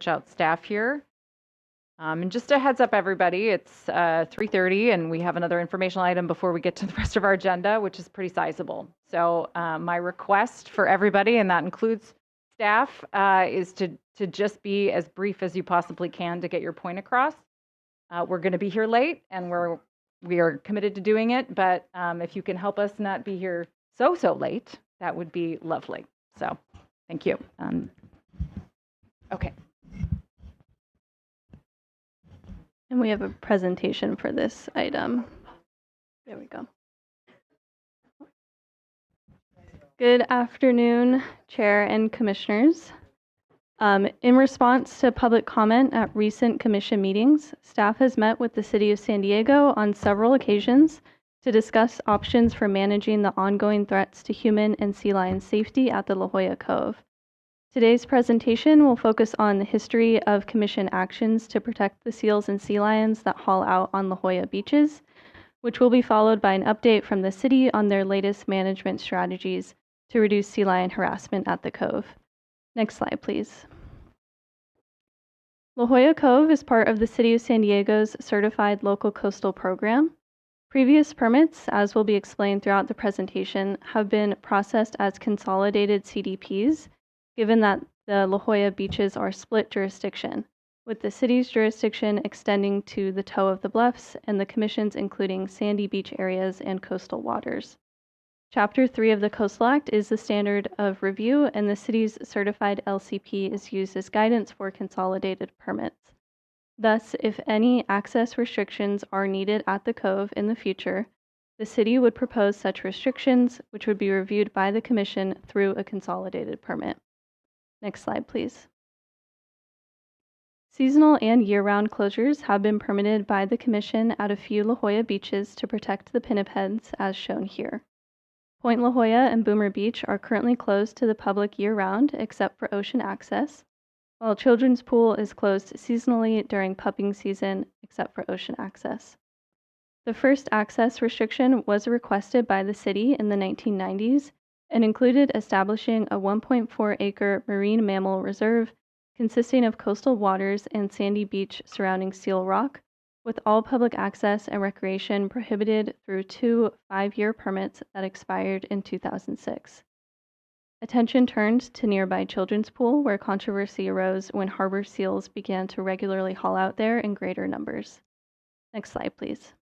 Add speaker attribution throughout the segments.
Speaker 1: out staff here. And just a heads up, everybody, it's 3:30 and we have another informational item before we get to the rest of our agenda, which is pretty sizable. So my request for everybody, and that includes staff, is to just be as brief as you possibly can to get your point across. We're going to be here late and we are committed to doing it, but if you can help us not be here so late, that would be lovely. So thank you. Okay.
Speaker 2: And we have a presentation for this item. There we go. Good afternoon, Chair and Commissioners. In response to public comment at recent Commission meetings, staff has met with the City of San Diego on several occasions to discuss options for managing the ongoing threats to human and sea lion safety at the La Jolla Cove. Today's presentation will focus on the history of Commission actions to protect the seals and sea lions that haul out on La Jolla beaches, which will be followed by an update from the City on their latest management strategies to reduce sea lion harassment at the Cove. Next slide, please. La Jolla Cove is part of the City of San Diego's Certified Local Coastal Program. Previous permits, as will be explained throughout the presentation, have been processed as consolidated CDPs, given that the La Jolla beaches are split jurisdiction, with the city's jurisdiction extending to the toe of the bluffs and the commissions including sandy beach areas and coastal waters. Chapter 3 of the Coastal Act is the standard of review, and the city's certified LCP is used as guidance for consolidated permits. Thus, if any access restrictions are needed at the Cove in the future, the city would propose such restrictions, which would be reviewed by the Commission through a consolidated permit. Next slide, please. Seasonal and year-round closures have been permitted by the Commission at a few La Jolla beaches to protect the pinnipeds, as shown here. Point La Jolla and Boomer Beach are currently closed to the public year-round except for ocean access, while Children's Pool is closed seasonally during pupping season except for ocean access. The first access restriction was requested by the city in the 1990s and included establishing a 1.4-acre marine mammal reserve consisting of coastal waters and sandy beach surrounding Seal Rock, with all public access and recreation prohibited through 2 5-year permits that expired in 2006. Attention turned to nearby Children's Pool, where controversy arose when harbor seals began to regularly haul out there in greater numbers. Next slide, please.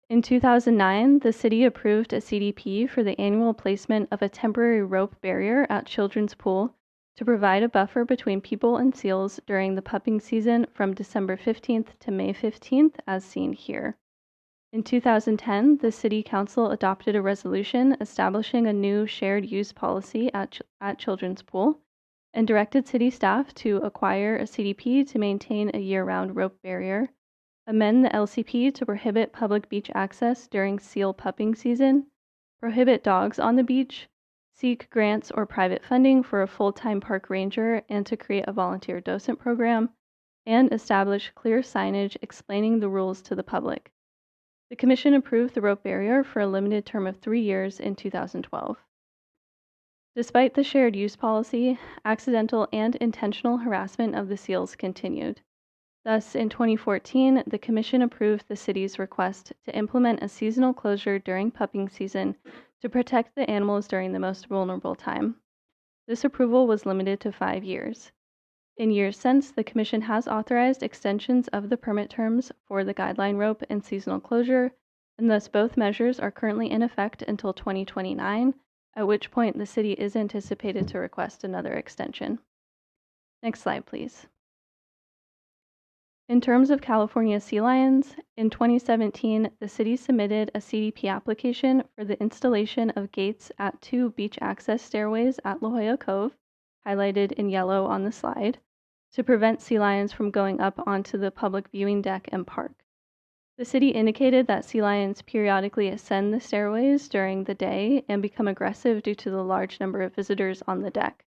Speaker 2: In 2009, the city approved a CDP for the annual placement of a temporary rope barrier at Children's Pool to provide a buffer between people and seals during the pupping season from December 15th to May 15th, as seen here. In 2010, the City Council adopted a resolution establishing a new shared use policy at Children's Pool and directed city staff to acquire a CDP to maintain a year-round rope barrier, amend the LCP to prohibit public beach access during seal pupping season, prohibit dogs on the beach, seek grants or private funding for a full-time park ranger and to create a volunteer docent program, and establish clear signage explaining the rules to the public. The Commission approved the rope barrier for a limited term of 3 years in 2012. Despite the shared use policy, accidental and intentional harassment of the seals continued. Thus, in 2014, the Commission approved the city's request to implement a seasonal closure during pupping season to protect the animals during the most vulnerable time. This approval was limited to 5 years. In years since, the Commission has authorized extensions of the permit terms for the guideline rope and seasonal closure, and thus both measures are currently in effect until 2029, at which point the city is anticipated to request another extension. Next slide, please. In terms of California sea lions, in 2017, the city submitted a CDP application for the installation of gates at 2 beach access stairways at La Jolla Cove, highlighted in yellow on the slide, to prevent sea lions from going up onto the public viewing deck and park. The city indicated that sea lions periodically ascend the stairways during the day and become aggressive due to the large number of visitors on the deck.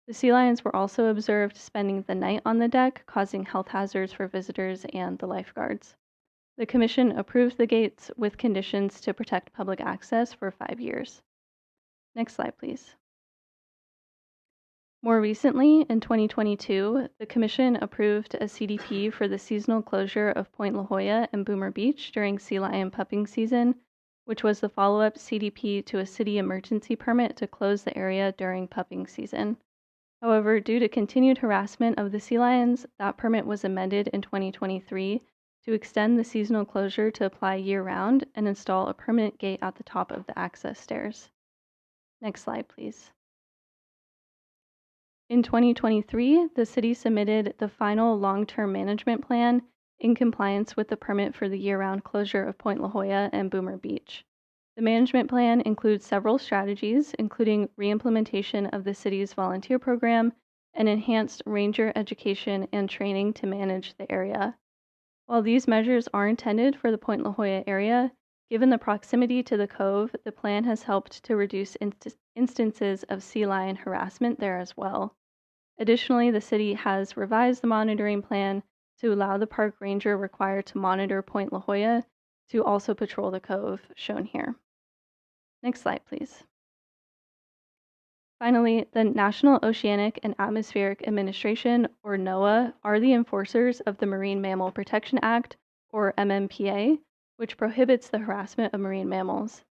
Speaker 2: The sea lions were also observed spending the night on the deck, causing health hazards for visitors and the lifeguards. The Commission approved the gates with conditions to protect public access for 5 years. Next slide, please. More recently, in 2022, the Commission approved a CDP for the seasonal closure of Point La Jolla and Boomer Beach during sea lion pupping season, which was the follow-up CDP to a city emergency permit to close the area during pupping season. However, due to continued harassment of the sea lions, that permit was amended in 2023 to extend the seasonal closure to apply year-round and install a permanent gate at the top of the access stairs. Next slide, please. In 2023, the city submitted the final long-term management plan in compliance with the permit for the year-round closure of Point La Jolla and Boomer Beach. The management plan includes several strategies, including reimplementation of the city's volunteer program and enhanced ranger education and training to manage the area. While these measures are intended for the Point La Jolla area, given the proximity to the Cove, the plan has helped to reduce instances of sea lion harassment there as well. Additionally, the city has revised the monitoring plan to allow the park ranger required to monitor Point La Jolla to also patrol the Cove, shown here. Next slide, please. Finally, the National Oceanic and Atmospheric Administration, or NOAA, are the enforcers of the Marine Mammal Protection Act, or MMPA, which prohibits the harassment of marine mammals.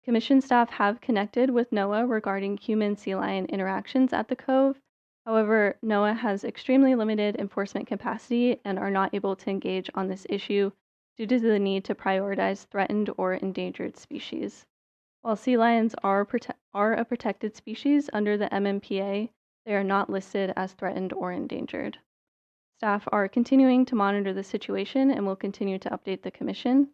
Speaker 2: Commission staff have connected with NOAA regarding human-sea lion interactions at the Cove. However, NOAA has extremely limited enforcement capacity and are not able to engage on this issue due to the need to prioritize threatened or endangered species. While sea lions are a protected species under the MMPA, they are not listed as threatened or endangered. Staff are continuing to monitor the situation and will continue to update the Commission.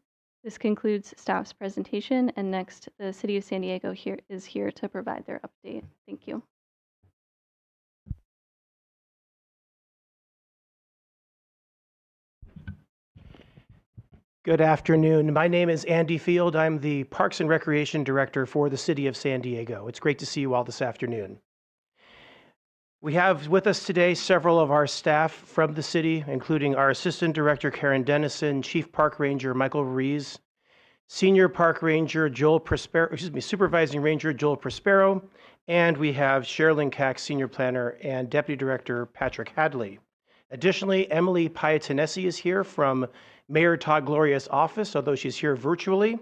Speaker 2: This concludes staff's presentation, and next, the City of San Diego is here to provide their update. Thank you.
Speaker 3: Good afternoon. My name is Andy Field. I'm the Parks and Recreation Director for the City of San Diego. It's great to see you all this afternoon. We have with us today several of our staff from the city, including our Assistant Director, Karen Dennison, Chief Park Ranger, Michael Ruiz, Senior Park Ranger, Supervising Ranger, Joel Prospero, and we have Sherilyn Cax, Senior Planner, and Deputy Director, Patrick Hadley. Additionally, Emily Piatanesi is here from Mayor Todd Gloria's office, although she's here virtually.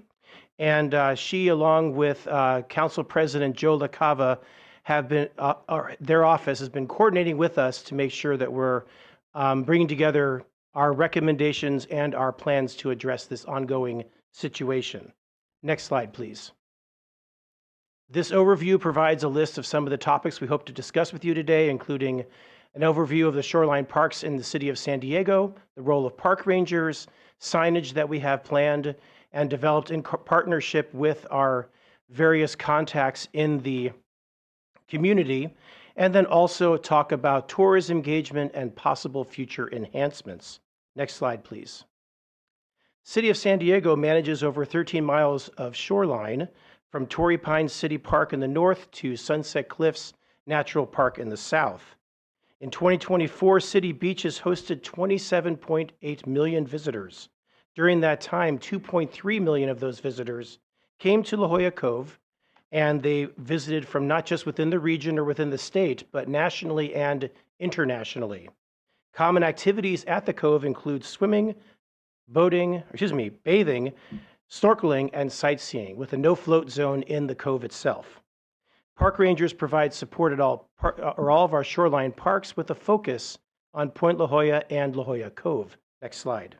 Speaker 3: And she, along with Council President Joe LaCava, have been, their office has been coordinating with us to make sure that we're bringing together our recommendations and our plans to address this ongoing situation. Next slide, please. This overview provides a list of some of the topics we hope to discuss with you today, including an overview of the shoreline parks in the city of San Diego, the role of park rangers, signage that we have planned and developed in partnership with our various contacts in the community, and then also talk about tourism engagement and possible future enhancements. Next slide, please. City of San Diego manages over 13 miles of shoreline from Torrey Pines City Park in the north to Sunset Cliffs Natural Park in the south. In 2024, City Beaches hosted 27.8 million visitors. During that time, 2.3 million of those visitors came to La Jolla Cove, and they visited from not just within the region or within the state, but nationally and internationally. Common activities at the Cove include swimming, bathing, snorkeling, and sightseeing, with a no-float zone in the Cove itself. Park rangers provide support at all of our shoreline parks with a focus on Point La Jolla and La Jolla Cove. Next slide.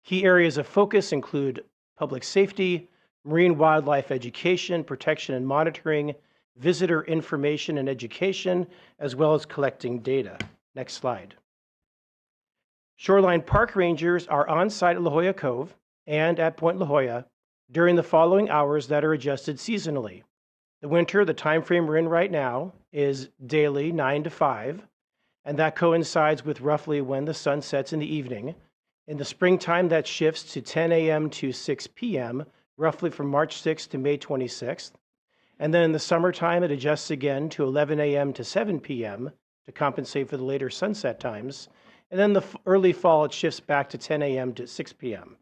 Speaker 3: Key areas of focus include public safety, marine wildlife education, protection and monitoring, visitor information and education, as well as collecting data. Next slide. Shoreline park rangers are on site at La Jolla Cove and at Point La Jolla during the following hours that are adjusted seasonally. The winter, the time frame we're in right now, is daily 9 to 5, and that coincides with roughly when the sun sets in the evening. In the springtime, that shifts to 10 a.m. to 6 p.m., roughly from March 6th to May 26th. And then in the summertime, it adjusts again to 11 a.m. to 7 p.m. to compensate for the later sunset times. And then the early fall, it shifts back to 10 a.m. to 6 p.m.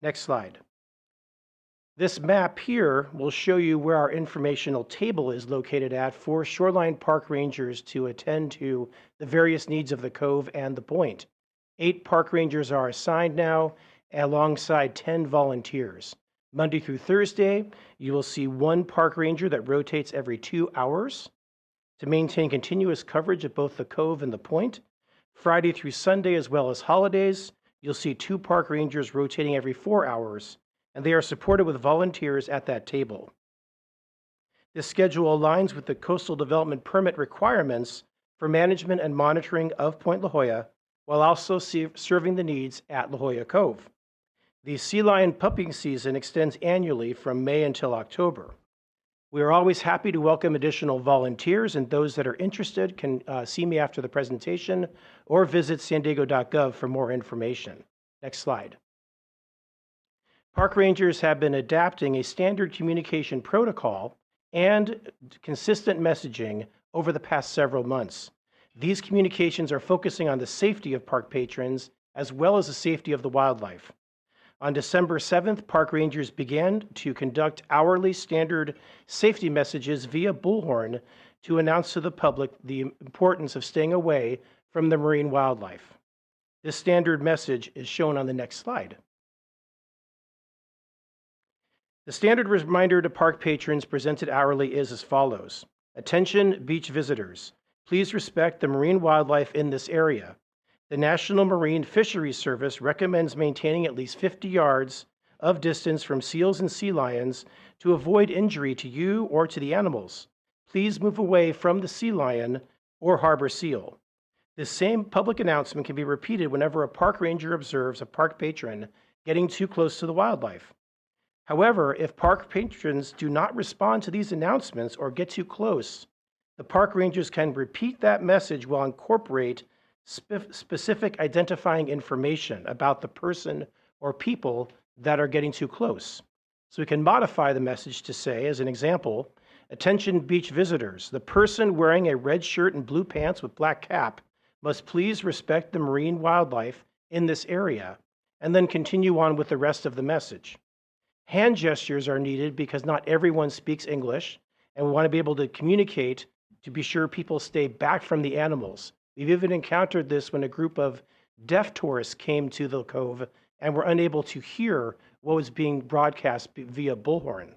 Speaker 3: Next slide. This map here will show you where our informational table is located at for shoreline park rangers to attend to the various needs of the Cove and the Point. 8 park rangers are assigned now, alongside 10 volunteers. Monday through Thursday, you will see 1 park ranger that rotates every 2 hours to maintain continuous coverage of both the Cove and the Point. Friday through Sunday, as well as holidays, you'll see 2 park rangers rotating every 4 hours, and they are supported with volunteers at that table. This schedule aligns with the coastal development permit requirements for management and monitoring of Point La Jolla, while also serving the needs at La Jolla Cove. The sea lion pupping season extends annually from May until October. We are always happy to welcome additional volunteers, and those that are interested can see me after the presentation or visit sandiego.gov for more information. Next slide. Park rangers have been adapting a standard communication protocol and consistent messaging over the past several months. These communications are focusing on the safety of park patrons as well as the safety of the wildlife. On December 7th, park rangers began to conduct hourly standard safety messages via bullhorn to announce to the public the importance of staying away from the marine wildlife. This standard message is shown on the next slide. The standard reminder to park patrons presented hourly is as follows. Attention beach visitors. Please respect the marine wildlife in this area. The National Marine Fisheries Service recommends maintaining at least 50 yards of distance from seals and sea lions to avoid injury to you or to the animals. Please move away from the sea lion or harbor seal. This same public announcement can be repeated whenever a park ranger observes a park patron getting too close to the wildlife. However, if park patrons do not respond to these announcements or get too close, the park rangers can repeat that message while incorporate specific identifying information about the person or people that are getting too close. So we can modify the message to say, as an example, attention beach visitors, the person wearing a red shirt and blue pants with black cap must please respect the marine wildlife in this area, and then continue on with the rest of the message. Hand gestures are needed because not everyone speaks English, and we want to be able to communicate to be sure people stay back from the animals. We've even encountered this when a group of deaf tourists came to the Cove and were unable to hear what was being broadcast via bullhorn.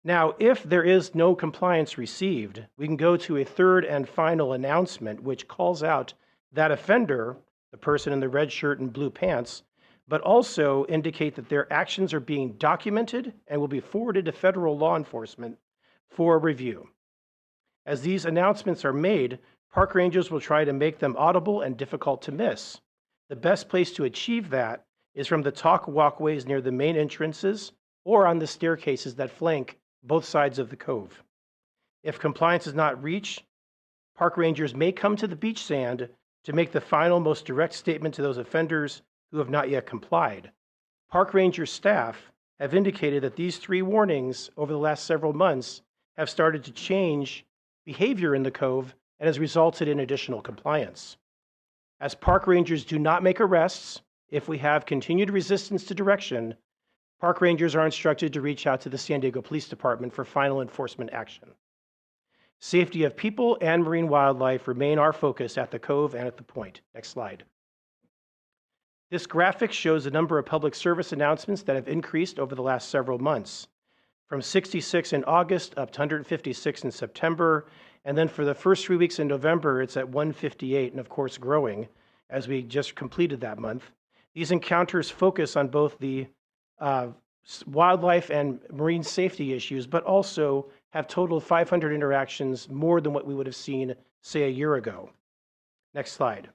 Speaker 3: Now, if there is no compliance received, we can go to a third and final announcement, which calls out that offender, the person in the red shirt and blue pants, but also indicate that their actions are being documented and will be forwarded to federal law enforcement for review. As these announcements are made, park rangers will try to make them audible and difficult to miss. The best place to achieve that is from the talk walkways near the main entrances or on the staircases that flank both sides of the Cove. If compliance is not reached, park rangers may come to the beach sand to make the final, most direct statement to those offenders who have not yet complied. Park ranger staff have indicated that these 3 warnings over the last several months have started to change behavior in the Cove and has resulted in additional compliance. As park rangers do not make arrests, if we have continued resistance to direction, park rangers are instructed to reach out to the San Diego Police Department for final enforcement action. Safety of people and marine wildlife remain our focus at the Cove and at the Point. Next slide. This graphic shows the number of public service announcements that have increased over the last several months, from 66 in August up to 156 in September, and then for the first 3 weeks in November, it's at 158, and of course growing as we just completed that month. These encounters focus on both the wildlife and marine safety issues, but also have totaled 500 interactions, more than what we would have seen, say, a year ago. Next slide.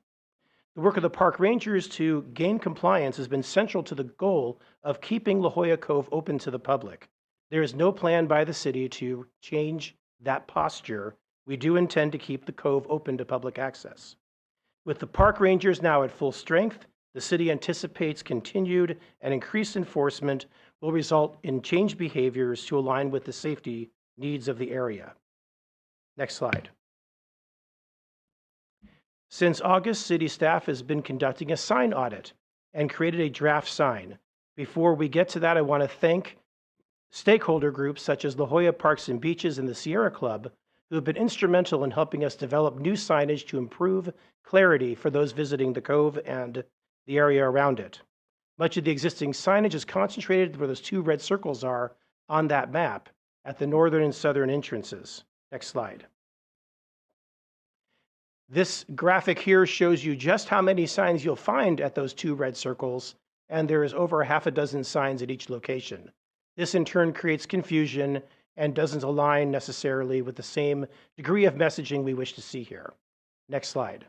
Speaker 3: The work of the park rangers to gain compliance has been central to the goal of keeping La Jolla Cove open to the public. There is no plan by the city to change that posture. We do intend to keep the Cove open to public access. With the park rangers now at full strength, the city anticipates continued and increased enforcement will result in changed behaviors to align with the safety needs of the area. Next slide. Since August, city staff has been conducting a sign audit and created a draft sign. Before we get to that, I want to thank stakeholder groups such as La Jolla Parks and Beaches and the Sierra Club, who have been instrumental in helping us develop new signage to improve clarity for those visiting the Cove and the area around it. Much of the existing signage is concentrated where those two red circles are on that map at the northern and southern entrances. Next slide. This graphic here shows you just how many signs you'll find at those two red circles, and there is over half a dozen signs at each location. This in turn creates confusion and doesn't align necessarily with the same degree of messaging we wish to see here. Next slide.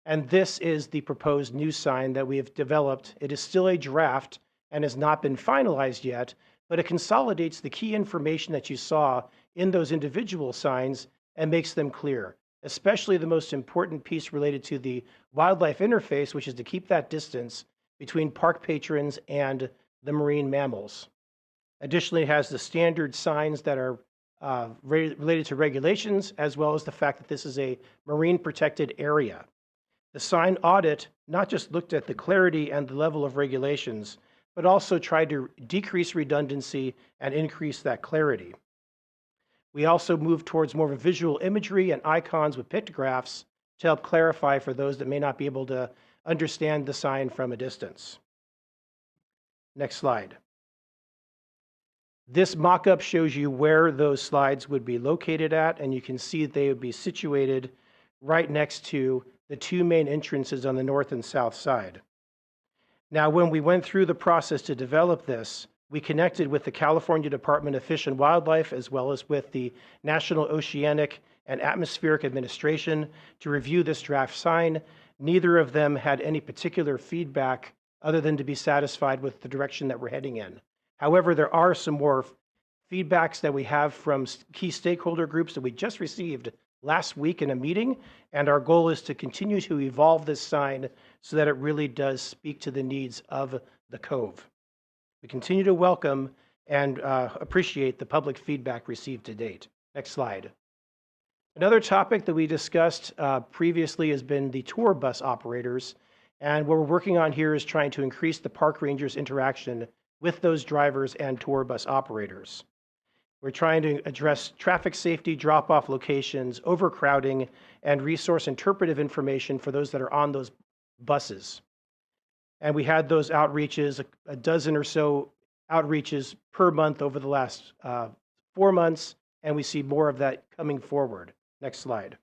Speaker 3: And this is the proposed new sign that we have developed. It is still a draft and has not been finalized yet, but it consolidates the key information that you saw in those individual signs and makes them clear, especially the most important piece related to the wildlife interface, which is to keep that distance between park patrons and the marine mammals. Additionally, it has the standard signs that are related to regulations, as well as the fact that this is a marine protected area. The sign audit not just looked at the clarity and the level of regulations, but also tried to decrease redundancy and increase that clarity. We also moved towards more of a visual imagery and icons with pictographs to help clarify for those that may not be able to understand the sign from a distance. Next slide. This mock-up shows you where those slides would be located at, and you can see they would be situated right next to the two main entrances on the north and south side. Now, when we went through the process to develop this, we connected with the California Department of Fish and Wildlife, as well as with the National Oceanic and Atmospheric Administration to review this draft sign. Neither of them had any particular feedback other than to be satisfied with the direction that we're heading in. However, there are some more feedbacks that we have from key stakeholder groups that we just received last week in a meeting, and our goal is to continue to evolve this sign so that it really does speak to the needs of the Cove. We continue to welcome and appreciate the public feedback received to date. Next slide. Another topic that we discussed previously has been the tour bus operators, and what we're working on here is trying to increase the park rangers' interaction with those drivers and tour bus operators. We're trying to address traffic safety, drop-off locations, overcrowding, and resource interpretive information for those that are on those buses. And we had those outreaches, a dozen or so outreaches per month over the last 4 months, and we see more of that coming forward. Next slide.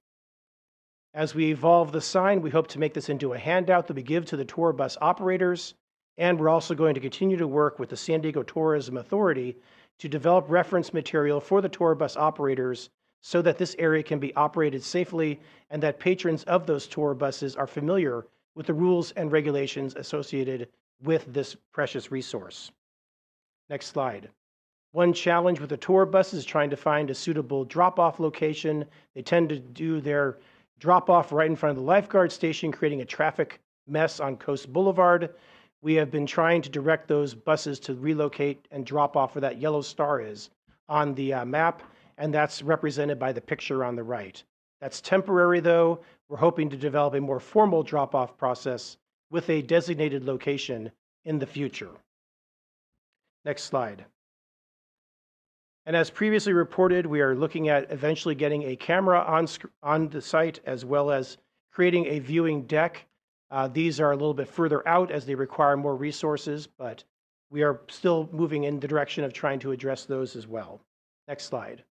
Speaker 3: As we evolve the sign, we hope to make this into a handout that we give to the tour bus operators, and we're also going to continue to work with the San Diego Tourism Authority to develop reference material for the tour bus operators so that this area can be operated safely and that patrons of those tour buses are familiar with the rules and regulations associated with this precious resource. Next slide. One challenge with the tour buses is trying to find a suitable drop-off location. They tend to do their drop-off right in front of the lifeguard station, creating a traffic mess on Coast Boulevard. We have been trying to direct those buses to relocate and drop off where that yellow star is on the map, and that's represented by the picture on the right. That's temporary, though. We're hoping to develop a more formal drop-off process with a designated location in the future. Next slide. And as previously reported, we are looking at eventually getting a camera on the site, as well as creating a viewing deck. These are a little bit further out as they require more resources, but we are still moving in the direction of trying to address those as well. Next slide.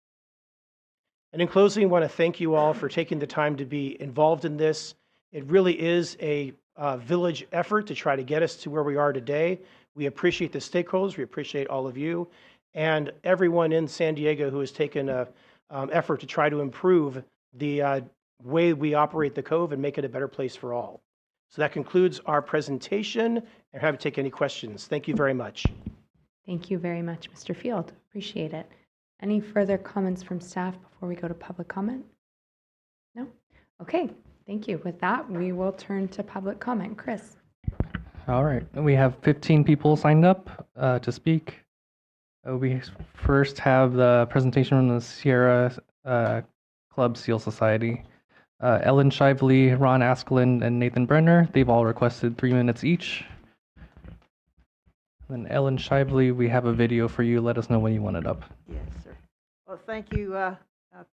Speaker 3: And in closing, I want to thank you all for taking the time to be involved in this. It really is a village effort to try to get us to where we are today. We appreciate the stakeholders. We appreciate all of you and everyone in San Diego who has taken an effort to try to improve the way we operate the Cove and make it a better place for all. So that concludes our presentation. I'm happy to take any questions. Thank you very much.
Speaker 4: Thank you very much, Mr. Field. Appreciate it. Any further comments from staff before we go to public comment? No? Okay, thank you. With that, we will turn to public comment. Chris.
Speaker 5: All right, we have 15 people signed up to speak. We first have the presentation from the Sierra Club Seal Society. Ellen Shively, Ron Askelin, and Nathan Brenner. They've all requested 3 minutes each. And then Ellen Shively, we have a video for you. Let us know when you want it up.
Speaker 6: Yes, sir. Well, thank you,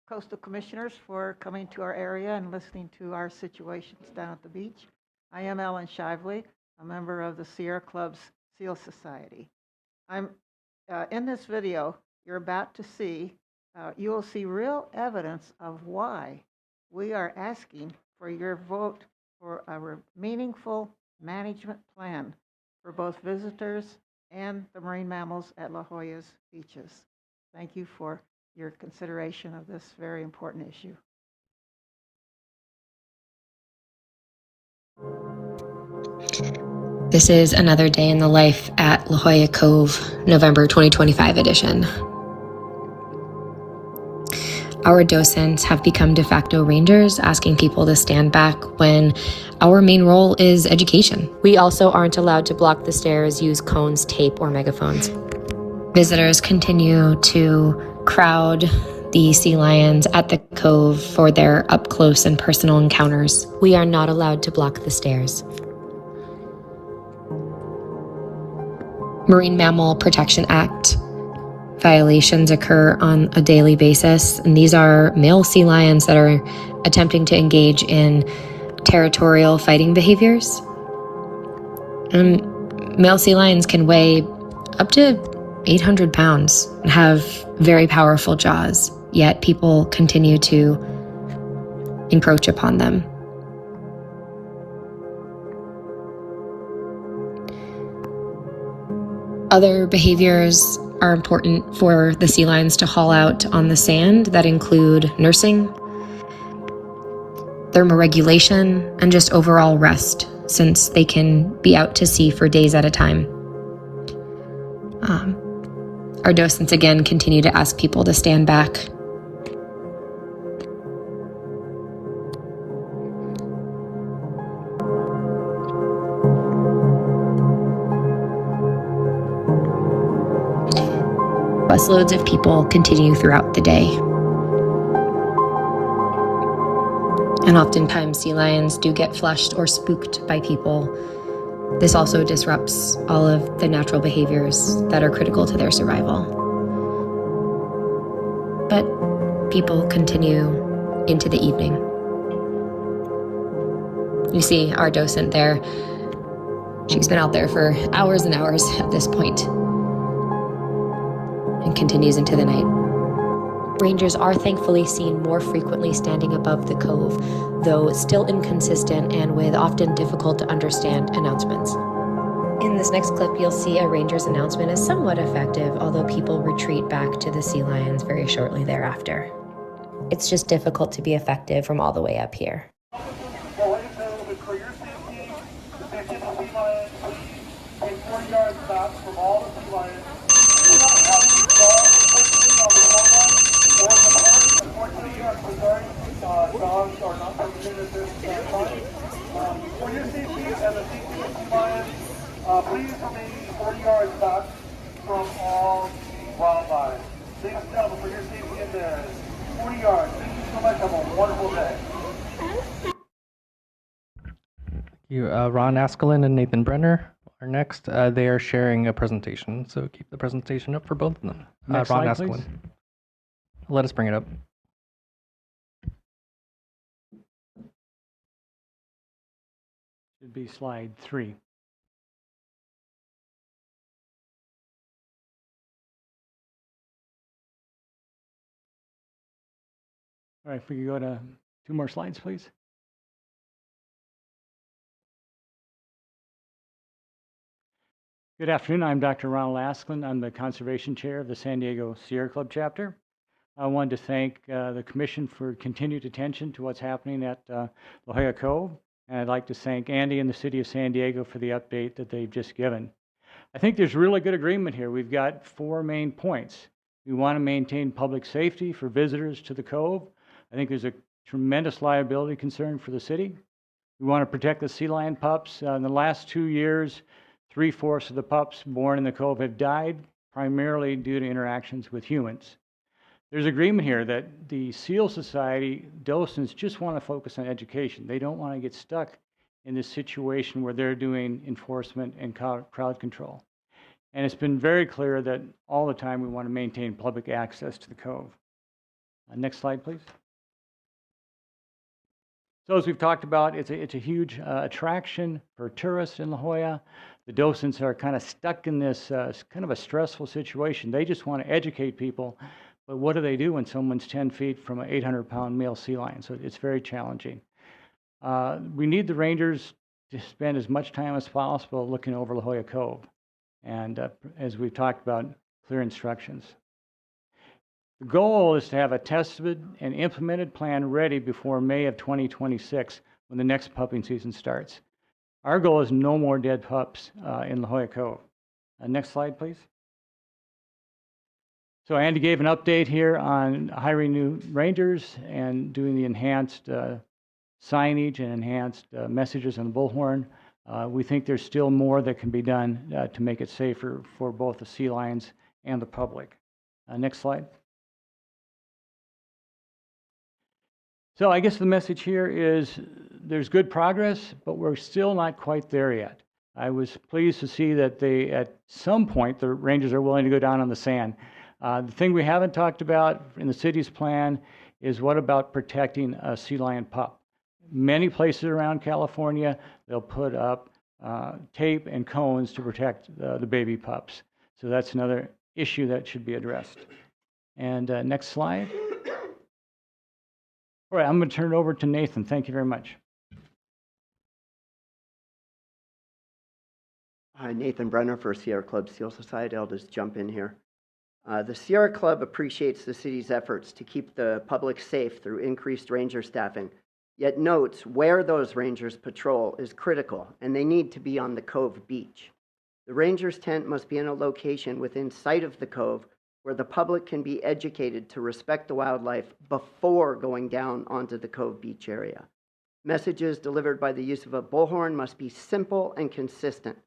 Speaker 6: Coastal Commissioners, for coming to our area and listening to our situations down at the beach. I am Ellen Shively, a member of the Sierra Club's Seal Society. I'm in this video you're about to see, you will see real evidence of why we are asking for your vote for a meaningful management plan for both visitors and the marine mammals at La Jolla's beaches. Thank you for your consideration of this very important issue.
Speaker 7: This is another day in the life at La Jolla Cove, November 2025 edition. Our docents have become de facto rangers, asking people to stand back when our main role is education. We also aren't allowed to block the stairs, use cones, tape, or megaphones. Visitors continue to crowd the sea lions at the cove for their up-close and personal encounters. We are not allowed to block the stairs. Marine Mammal Protection Act violations occur on a daily basis, and these are male sea lions that are attempting to engage in territorial fighting behaviors. And male sea lions can weigh up to 800 pounds and have very powerful jaws, yet people continue to encroach upon them. Other behaviors are important for the sea lions to haul out on the sand that include nursing, thermoregulation, and just overall rest, since they can be out to sea for days at a time. Our docents again continue to ask people to stand back. Busloads of people continue throughout the day. And oftentimes sea lions do get flushed or spooked by people. This also disrupts all of the natural behaviors that are critical to their survival. But people continue into the evening. You see our docent there. She's been out there for hours and hours at this point, and continues into the night. Rangers are thankfully seen more frequently standing above the cove, though still inconsistent and with often difficult to understand announcements. In this next clip, you'll see a ranger's announcement is somewhat effective, although people retreat back to the sea lions very shortly thereafter. It's just difficult to be effective from all the way up here.
Speaker 8: Dogs are not permitted at this time. For your safety and the safety of the lions, please remain 40 yards back from all wildlife. Ladies and gentlemen, for your safety in there, 40 yards. Thank you so much. Have a wonderful day.
Speaker 5: Thank you. Ron Askelin and Nathan Brenner are next. They are sharing a presentation, so keep the presentation up for both of them.
Speaker 9: Next
Speaker 5: Ron
Speaker 9: slide,
Speaker 5: Askelin.
Speaker 9: please.
Speaker 5: Let us bring it up.
Speaker 9: Should be slide 3. All right, if we could go to 2 more slides, please. Good afternoon. I'm Dr. Ronald Asklin. I'm the Conservation Chair of the San Diego Sierra Club chapter. I wanted to thank the Commission for continued attention to what's happening at La Jolla Cove. And I'd like to thank Andy and the City of San Diego for the update that they've just given. I think there's really good agreement here. We've got 4 main points. We want to maintain public safety for visitors to the Cove. I think there's a tremendous liability concern for the city. We want to protect the sea lion pups. In the last 2 years, 3/4 of the pups born in the Cove have died, primarily due to interactions with humans. There's agreement here that the Seal Society docents just want to focus on education. They don't want to get stuck in this situation where they're doing enforcement and crowd control. And it's been very clear that all the time we want to maintain public access to the Cove. Next slide, please. So as we've talked about, it's a huge attraction for tourists in La Jolla. The docents are kind of stuck in this kind of a stressful situation. They just want to educate people, but what do they do when someone's 10 feet from an 800-pound male sea lion? So it's very challenging. We need the rangers to spend as much time as possible looking over La Jolla Cove, and as we've talked about, clear instructions. The goal is to have a tested and implemented plan ready before May of 2026 when the next pupping season starts. Our goal is no more dead pups in La Jolla Cove. Next slide, please. So Andy gave an update here on hiring new rangers and doing the enhanced signage and enhanced messages on the bullhorn. We think there's still more that can be done to make it safer for both the sea lions and the public. Next slide. So I guess the message here is there's good progress, but we're still not quite there yet. I was pleased to see that at some point, the rangers are willing to go down on the sand. The thing we haven't talked about in the city's plan is what about protecting a sea lion pup? Many places around California, they'll put up tape and cones to protect the baby pups. So that's another issue that should be addressed. And next slide. All right, I'm going to turn it over to Nathan. Thank you very much.
Speaker 10: Hi, Nathan Brenner for Sierra Club Seal Society. I'll just jump in here. The Sierra Club appreciates the city's efforts to keep the public safe through increased ranger staffing, yet notes where those rangers patrol is critical, and they need to be on the Cove beach. The ranger's tent must be in a location within sight of the Cove where the public can be educated to respect the wildlife before going down onto the Cove beach area. Messages delivered by the use of a bullhorn must be simple and consistent,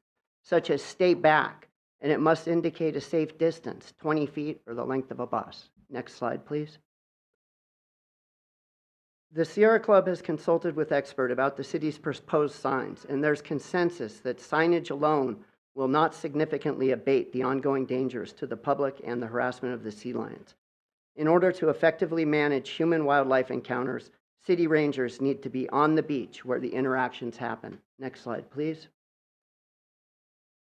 Speaker 10: such as stay back, and it must indicate a safe distance, 20 feet or the length of a bus. Next slide, please. The Sierra Club has consulted with experts about the city's proposed signs, and there's consensus that signage alone will not significantly abate the ongoing dangers to the public and the harassment of the sea lions. In order to effectively manage human-wildlife encounters, city rangers need to be on the beach where the interactions happen. Next slide, please.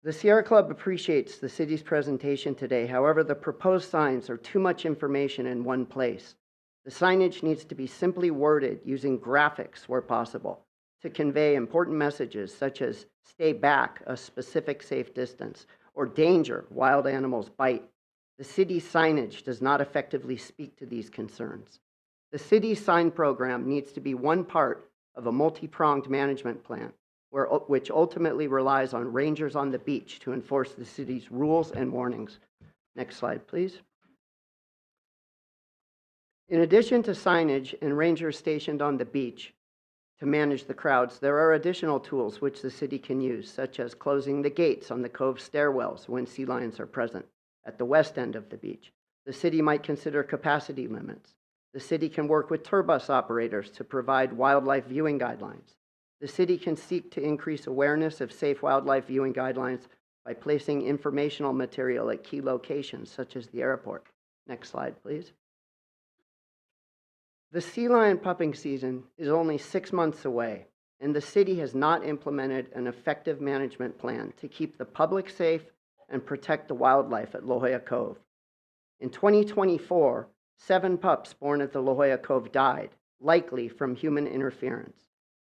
Speaker 10: The Sierra Club appreciates the city's presentation today. However, the proposed signs are too much information in one place. The signage needs to be simply worded using graphics where possible to convey important messages such as stay back, a specific safe distance, or danger, wild animals bite. The city's signage does not effectively speak to these concerns. The city's sign program needs to be one part of a multi-pronged management plan, which ultimately relies on rangers on the beach to enforce the city's rules and warnings. Next slide, please. In addition to signage and rangers stationed on the beach to manage the crowds, there are additional tools which the city can use, such as closing the gates on the Cove stairwells when sea lions are present at the west end of the beach. The city might consider capacity limits. The city can work with tour bus operators to provide wildlife viewing guidelines. The city can seek to increase awareness of safe wildlife viewing guidelines by placing informational material at key locations, such as the airport. Next slide, please. The sea lion pupping season is only 6 months away, and the city has not implemented an effective management plan to keep the public safe and protect the wildlife at La Jolla Cove. In 2024, 7 pups born at the La Jolla Cove died, likely from human interference.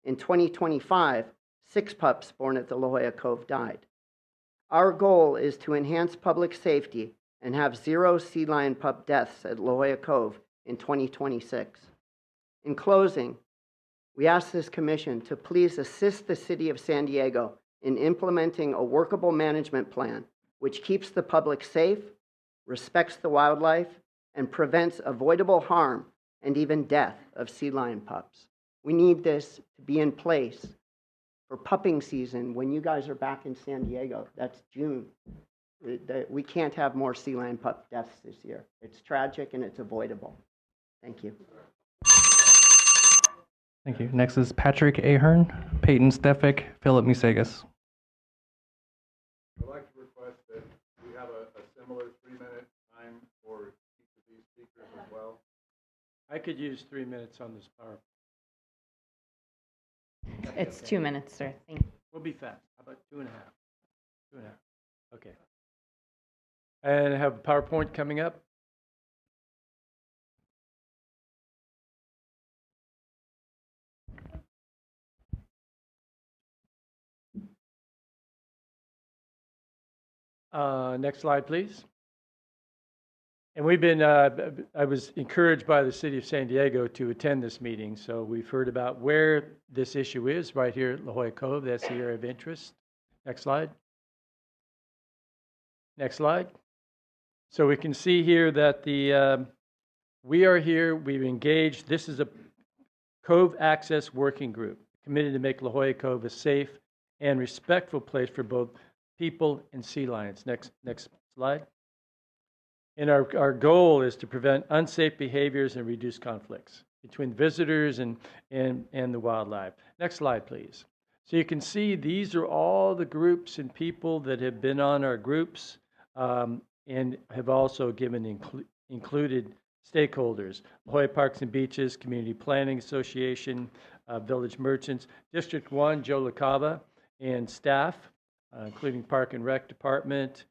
Speaker 10: In 2025, 6 pups born at the La Jolla Cove died. Our goal is to enhance public safety and have 0 sea lion pup deaths at La Jolla Cove in 2026. In closing, we ask this commission to please assist the City of San Diego in implementing a workable management plan which keeps the public safe, respects the wildlife, and prevents avoidable harm and even death of sea lion pups. We need this to be in place for pupping season when you guys are back in San Diego. That's June. We can't have more sea lion pup deaths this year. It's tragic and it's avoidable. Thank you.
Speaker 5: Thank you. Next is Patrick Ahern, Peyton Stefik, Philip Musagas.
Speaker 8: I'd like to request that
Speaker 11: I could use 3 minutes on this PowerPoint.
Speaker 4: It's
Speaker 11: Okay.
Speaker 4: 2 minutes, sir. Thank you.
Speaker 11: We'll be fast. How about 2.5? 2.5. Okay. And I have a PowerPoint coming up. Next slide, please. And we've been, I was encouraged by the city of San Diego to attend this meeting. So we've heard about where this issue is right here at La Jolla Cove. That's the area of interest. Next slide. Next slide. So we can see here that we are here, we've engaged. This is a Cove Access Working Group committed to make La Jolla Cove a safe and respectful place for both people and sea lions. Next slide. And our goal is to prevent unsafe behaviors and reduce conflicts between visitors and the wildlife. Next slide, please. So you can see these are all the groups and people that have been on our groups and have also given included stakeholders: La Jolla Parks and Beaches, Community Planning Association, Village Merchants, District 1, Joe LaCava, and staff, including Park and Rec Department.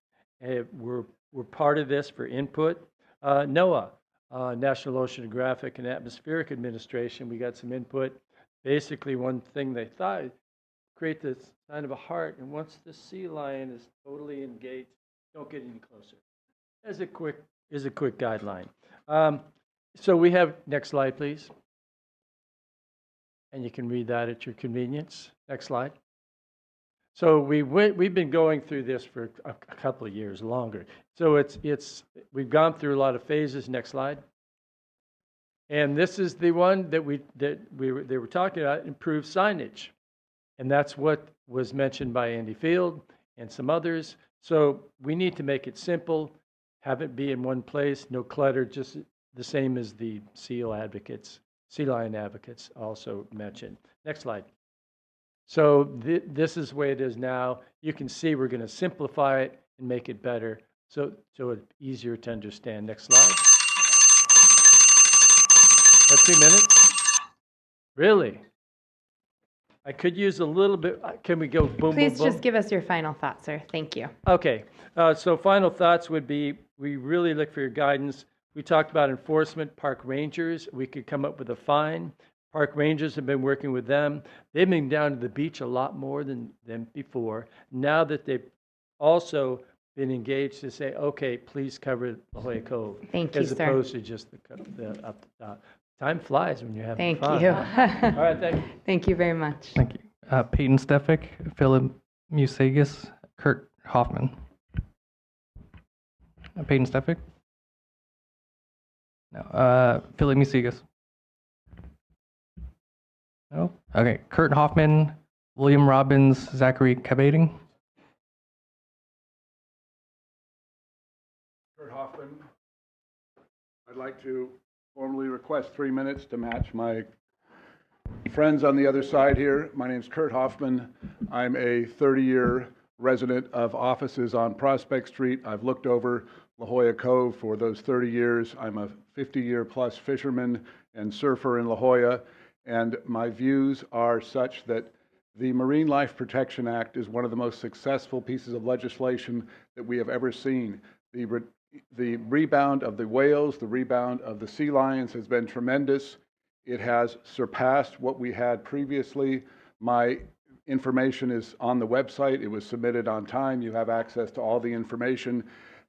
Speaker 11: We're part of this for input. NOAA, National Oceanographic and Atmospheric Administration, we got some input. Basically, one thing they thought, create this sign of a heart, and once the sea lion is totally engaged, don't get any closer. As a quick guideline. So we have, next slide, please. And you can read that at your convenience. Next slide. So we've been going through this for a couple of years, longer. So we've gone through a lot of phases. Next slide. And this is the one that they were talking about, improved signage. And that's what was mentioned by Andy Field and some others. So we need to make it simple, have it be in one place, no clutter, just the same as the sea lion advocates also mentioned. Next slide. So this is the way it is now. You can see we're going to simplify it and make it better so it's easier to understand. Next slide. That's 2 minutes? Really? I could use a little bit. Can we go boom,
Speaker 4: Please
Speaker 11: boom, boom?
Speaker 4: just give us your final thoughts, sir. Thank you.
Speaker 11: Okay. So final thoughts would be, we really look for your guidance. We talked about enforcement, park rangers. We could come up with a fine. Park rangers have been working with them. They've been down to the beach a lot more than before. Now that they've also been engaged to say, okay, please cover La Jolla Cove.
Speaker 4: Thank you,
Speaker 11: as
Speaker 4: sir.
Speaker 11: opposed to just the up the top. Time flies when you're having
Speaker 4: Thank
Speaker 11: fun.
Speaker 4: you.
Speaker 11: All right, thank you.
Speaker 4: Thank you very much.
Speaker 5: Thank you. Peyton Stefik, Philip Musagas, Kurt Hoffman. Peyton Stefik? No. Philip Musagas. No? Okay. Kurt Hoffman, William Robbins, Zachary Cavating.
Speaker 8: Kurt Hoffman. I'd like to formally request 3 minutes to match my friends on the other side here. My name is Kurt Hoffman. I'm a 30-year resident of offices on Prospect Street. I've looked over La Jolla Cove for those 30 years. I'm a 50-year plus fisherman and surfer in La Jolla, and my views are such that the Marine Life Protection Act is one of the most successful pieces of legislation that we have ever seen. The rebound of the whales, the rebound of the sea lions has been tremendous. It has surpassed what we had previously. My information is on the website. It was submitted on time. You have access to all the information.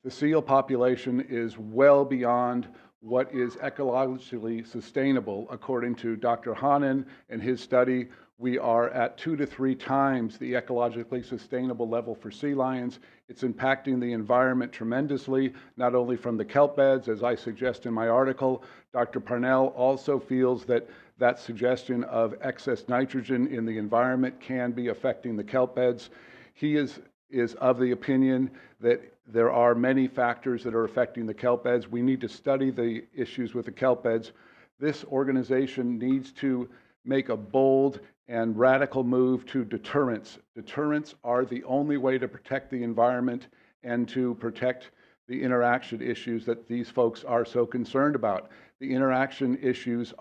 Speaker 8: The seal population is well beyond what is ecologically sustainable. According to Dr. Hanen and his study, we are at 2 to 3 times the ecologically sustainable level for sea lions. It's impacting the environment tremendously, not only from the kelp beds, as I suggest in my article. Dr. Parnell also feels that that suggestion of excess nitrogen in the environment can be affecting the kelp beds. He is of the opinion that there are many factors that are affecting the kelp beds. We need to study the issues with the kelp beds. This organization needs to make a bold and radical move to deterrence. Deterrents are the only way to protect the environment and to protect the interaction issues that these folks are so concerned about. The interaction issues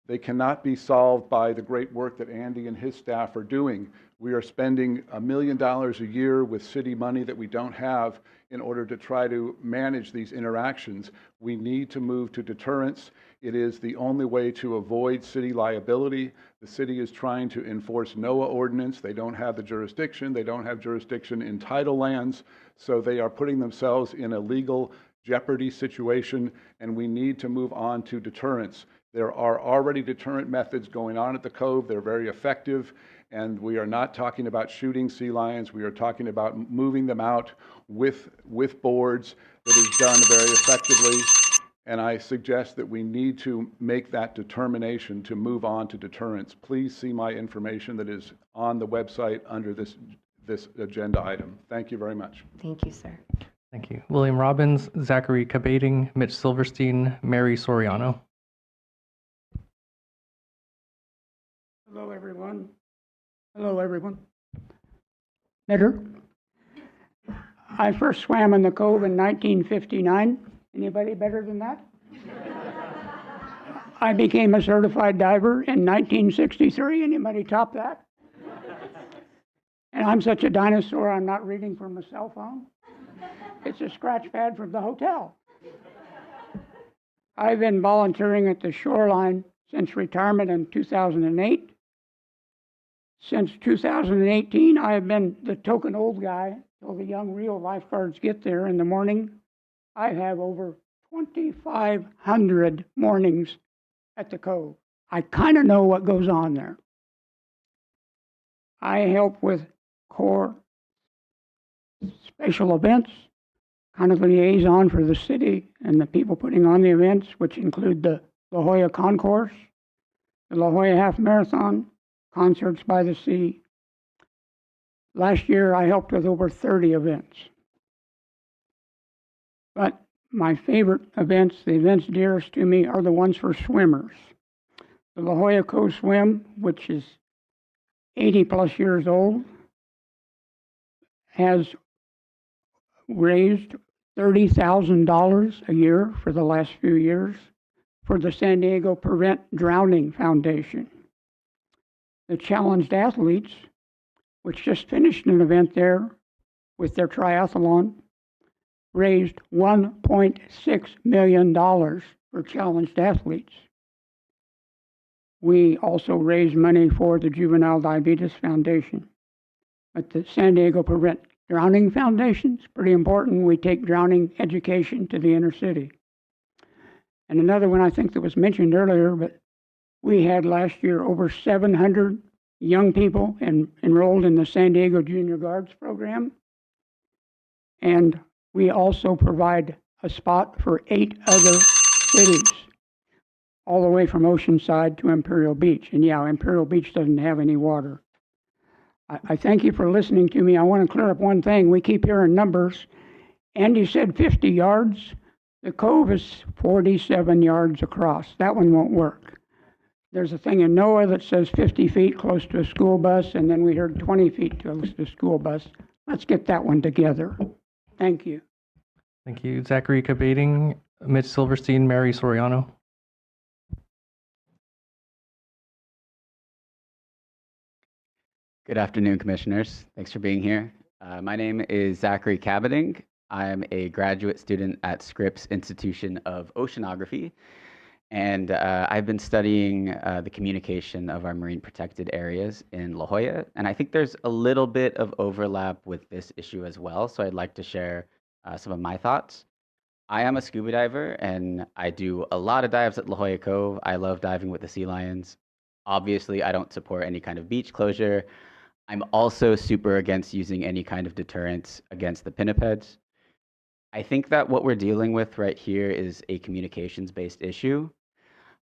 Speaker 8: they cannot be solved by the great work that Andy and his staff are doing. We are spending $1 million a year with city money that we don't have in order to try to manage these interactions. We need to move to deterrence. It is the only way to avoid city liability. The city is trying to enforce NOAA ordinance. They don't have the jurisdiction. They don't have jurisdiction in tidal lands. So they are putting themselves in a legal jeopardy situation, and we need to move on to deterrence. There are already deterrent methods going on at the Cove. They're very effective, and we are not talking about shooting sea lions. We are talking about moving them out with boards. That is done very effectively, and I suggest that we need to make that determination to move on to deterrence. Please see my information that is on the website under this agenda item. Thank you very much.
Speaker 4: Thank you, sir.
Speaker 5: Thank you. William Robbins, Zachary Kabating, Mitch Silverstein, Mary Soriano.
Speaker 12: Hello, everyone. Hello, everyone. Better? I first swam in the Cove in 1959. Anybody better than that? I became a certified diver in 1963. Anybody top that? And I'm such a dinosaur, I'm not reading from a cell phone. It's a scratch pad from the hotel. I've been volunteering at the shoreline since retirement in 2008. Since 2018, I have been the token old guy till the young real lifeguards get there in the morning. I have over 2,500 mornings at the Cove. I kind of know what goes on there. I help with core special events, kind of liaison for the city and the people putting on the events, which include the La Jolla Concourse, the La Jolla Half Marathon, Concerts by the Sea. Last year, I helped with over 30 events. But my favorite events, the events dearest to me, are the ones for swimmers. The La Jolla Cove Swim, which is 80 plus years old, has raised $30,000 a year for the last few years for the San Diego Prevent Drowning Foundation. The challenged athletes, which just finished an event there with their triathlon, raised $1.6 million for challenged athletes. We also raised money for the Juvenile Diabetes Foundation. But the San Diego Prevent Drowning Foundation is pretty important. We take drowning education to the inner city. And another one I think that was mentioned earlier, but we had last year over 700 young people enrolled in the San Diego Junior Guards program. And we also provide a spot for 8 other cities, all the way from Oceanside to Imperial Beach. And yeah, Imperial Beach doesn't have any water. I thank you for listening to me. I want to clear up one thing. We keep hearing numbers. Andy said 50 yards. The Cove is 47 yards across. That one won't work. There's a thing in NOAA that says 50 feet close to a school bus, and then we heard 20 feet close to a school bus. Let's get that one together. Thank you.
Speaker 5: Thank you. Zachary Kabating, Mitch Silverstein, Mary Soriano.
Speaker 13: Good afternoon, Commissioners. Thanks for being here. My name is Zachary Kabating. I'm a graduate student at Scripps Institution of Oceanography, and I've been studying the communication of our marine protected areas in La Jolla, and I think there's a little bit of overlap with this issue as well, so I'd like to share some of my thoughts. I am a scuba diver, and I do a lot of dives at La Jolla Cove. I love diving with the sea lions. Obviously, I don't support any kind of beach closure. I'm also super against using any kind of deterrence against the pinnipeds. I think that what we're dealing with right here is a communications-based issue.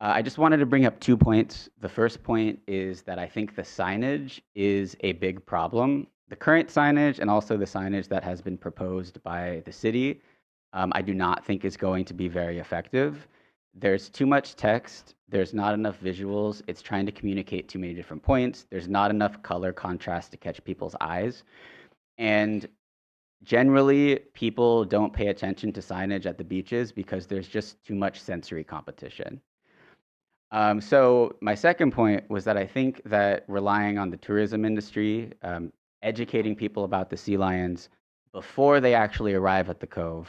Speaker 13: I just wanted to bring up 2 points. The first point is that I think the signage is a big problem. The current signage and also the signage that has been proposed by the city, I do not think is going to be very effective. There's too much text, there's not enough visuals, it's trying to communicate too many different points, there's not enough color contrast to catch people's eyes. And Generally, people don't pay attention to signage at the beaches because there's just too much sensory competition. So my second point was that I think that relying on the tourism industry, educating people about the sea lions before they actually arrive at the cove,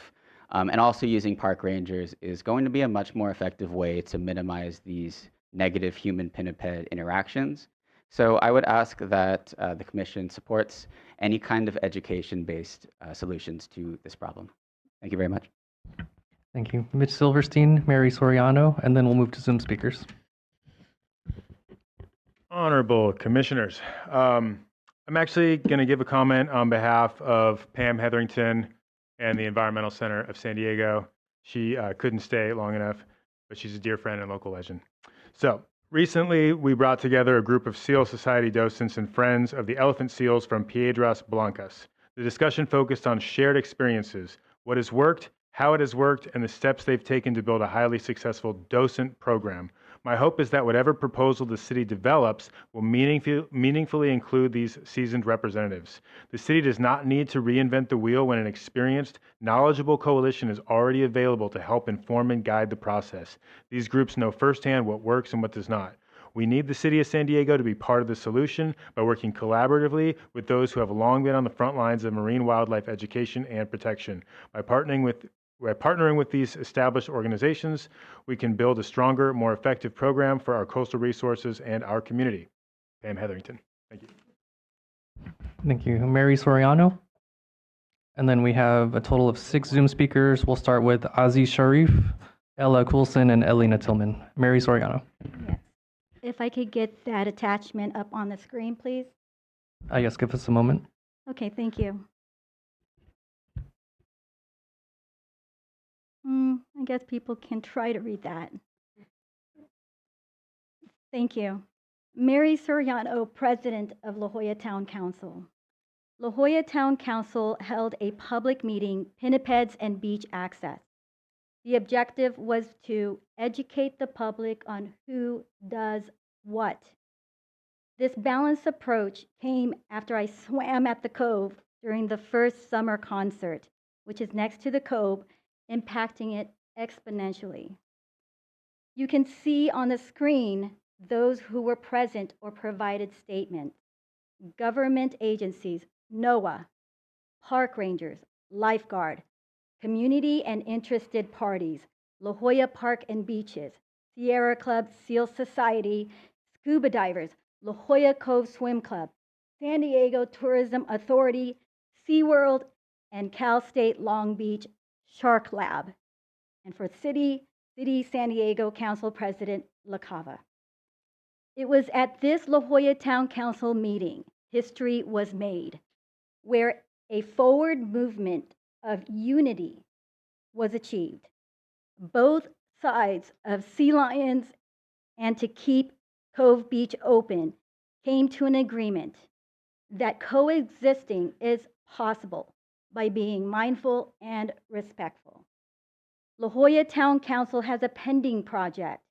Speaker 13: and also using park rangers is going to be a much more effective way to minimize these negative human pinniped interactions. So I would ask that the commission supports any kind of education-based solutions to this problem. Thank you very much.
Speaker 5: Thank you. Mitch Silverstein, Mary Soriano, and then we'll move to Zoom speakers.
Speaker 14: Honorable Commissioners, I'm actually going to give a comment on behalf of Pam Hetherington and the Environmental Center of San Diego. She couldn't stay long enough, but she's a dear friend and local legend. So recently, we brought together a group of Seal Society docents and friends of the elephant seals from Piedras Blancas. The discussion focused on shared experiences, what has worked, how it has worked, and the steps they've taken to build a highly successful docent program. My hope is that whatever proposal the city develops will meaningfully include these seasoned representatives. The city does not need to reinvent the wheel when an experienced, knowledgeable coalition is already available to help inform and guide the process. These groups know firsthand what works and what does not. We need the city of San Diego to be part of the solution by working collaboratively with those who have long been on the front lines of marine wildlife education and protection. By partnering with these established organizations, we can build a stronger, more effective program for our coastal resources and our community. Pam Hetherington. Thank you.
Speaker 5: Thank you. Mary Soriano. And then we have a total of 6 Zoom speakers. We'll start with Aziz Sharif, Ella Coulson, and Elena Tillman. Mary Soriano.
Speaker 15: Yes. If I could get that attachment up on the screen, please.
Speaker 5: Yes, give us a moment.
Speaker 15: Okay, thank you. I guess people can try to read that. Thank you. Mary Soriano, President of La Jolla Town Council. La Jolla Town Council held a public meeting, Pinnipeds and Beach Access. The objective was to educate the public on who does what. This balanced approach came after I swam at the Cove during the first summer concert, which is next to the Cove, impacting it exponentially. You can see on the screen those who were present or provided statements. Government agencies, NOAA, park rangers, lifeguard, community and interested parties, La Jolla Park and Beaches, Sierra Club Seal Society, scuba divers, La Jolla Cove Swim Club, San Diego Tourism Authority, SeaWorld, and Cal State Long Beach Shark Lab, and for City San Diego Council President LaCava. It was at this La Jolla Town Council meeting history was made, where a forward movement of unity was achieved. Both sides of sea lions and to keep Cove Beach open came to an agreement that coexisting is possible by being mindful and respectful. La Jolla Town Council has a pending project,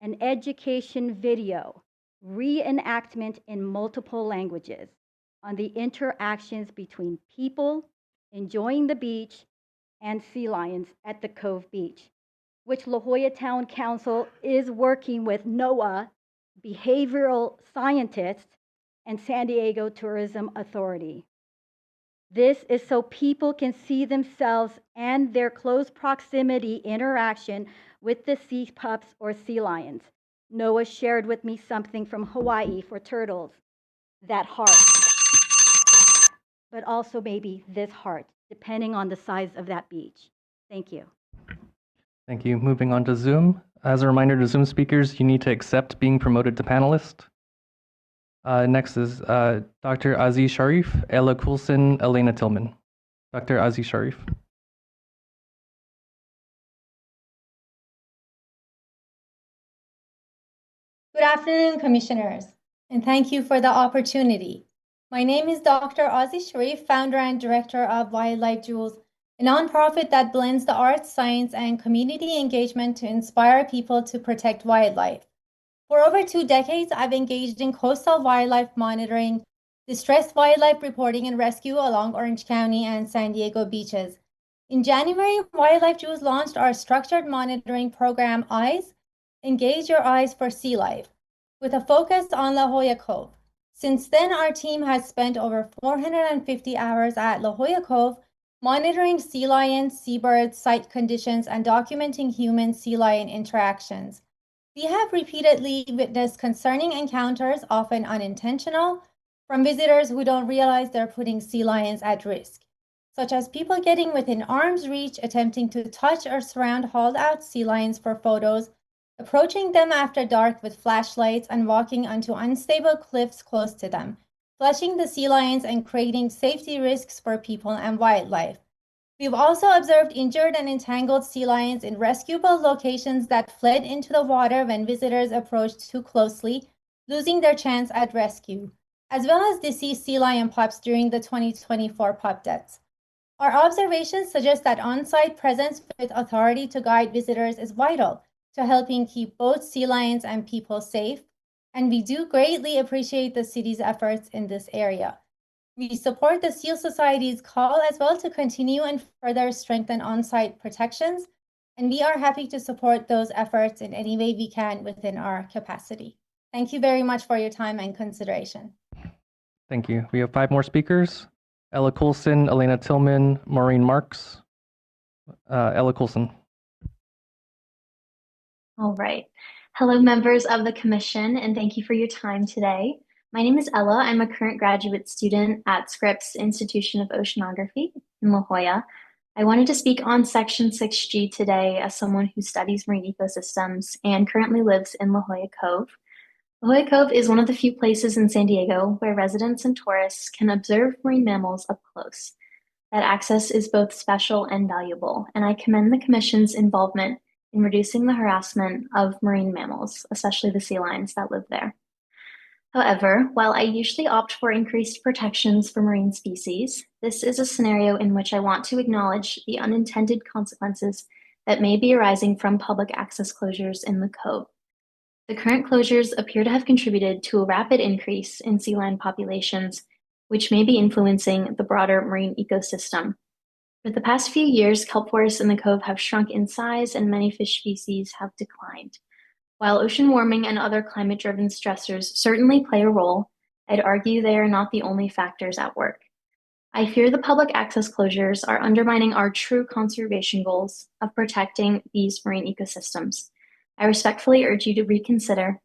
Speaker 15: an education video, reenactment in multiple languages on the interactions between people enjoying the beach and sea lions at the Cove Beach, which La Jolla Town Council is working with NOAA, behavioral scientists, and San Diego Tourism Authority. This is so people can see themselves and their close proximity interaction with the sea pups or sea lions. Noah shared with me something from Hawaii for turtles, that heart, but also maybe this heart, depending on the size of that beach. Thank you.
Speaker 5: Thank you. Moving on to Zoom. As a reminder to Zoom speakers, you need to accept being promoted to panelist. Next is Dr. Aziz Sharif, Ella Coulson, Elena Tillman. Dr. Aziz Sharif.
Speaker 16: Good afternoon, Commissioners, and thank you for the opportunity. My name is Dr. Aziz Sharif, founder and director of Wildlife Jewels, a nonprofit that blends the arts, science, and community engagement to inspire people to protect wildlife. For over 2 decades, I've engaged in coastal wildlife monitoring, distressed wildlife reporting and rescue along Orange County and San Diego beaches. In January, Wildlife Jewels launched our structured monitoring program, EYES, Engage Your Eyes for Sea Life, with a focus on La Jolla Cove. Since then, our team has spent over 450 hours at La Jolla Cove, monitoring sea lions, seabirds, site conditions, and documenting human-sea lion interactions. We have repeatedly witnessed concerning encounters, often unintentional, from visitors who don't realize they're putting sea lions at risk, such as people getting within arm's reach, attempting to touch or surround hauled out sea lions for photos, approaching them after dark with flashlights, and walking onto unstable cliffs close to them, flushing the sea lions and creating safety risks for people and wildlife. We've also observed injured and entangled sea lions in rescuable locations that fled into the water when visitors approached too closely, losing their chance at rescue, as well as deceased sea lion pups during the 2024 pup deaths. Our observations suggest that on-site presence with authority to guide visitors is vital to helping keep both sea lions and people safe, and we do greatly appreciate the city's efforts in this area. We support the Seal Society's call as well to continue and further strengthen on-site protections, and we are happy to support those efforts in any way we can within our capacity. Thank you very much for your time and consideration.
Speaker 5: Thank you. We have 5 more speakers. Ella Coulson, Elena Tillman, Maureen Marks. Ella Coulson.
Speaker 17: All right. Hello, members of the commission, and thank you for your time today. My name is Ella. I'm a current graduate student at Scripps Institution of Oceanography in La Jolla. I wanted to speak on Section 6G today as someone who studies marine ecosystems and currently lives in La Jolla Cove. La Jolla Cove is one of the few places in San Diego where residents and tourists can observe marine mammals up close. That access is both special and valuable, and I commend the Commission's involvement in reducing the harassment of marine mammals, especially the sea lions that live there. However, while I usually opt for increased protections for marine species, this is a scenario in which I want to acknowledge the unintended consequences that may be arising from public access closures in the Cove. The current closures appear to have contributed to a rapid increase in sea lion populations, which may be influencing the broader marine ecosystem. For the past few years, kelp forests in the Cove have shrunk in size and many fish species have declined. While ocean warming and other climate-driven stressors certainly play a role, I'd argue they are not the only factors at work. I fear the public access closures are undermining our true conservation goals of protecting these marine ecosystems. I respectfully urge you to reconsider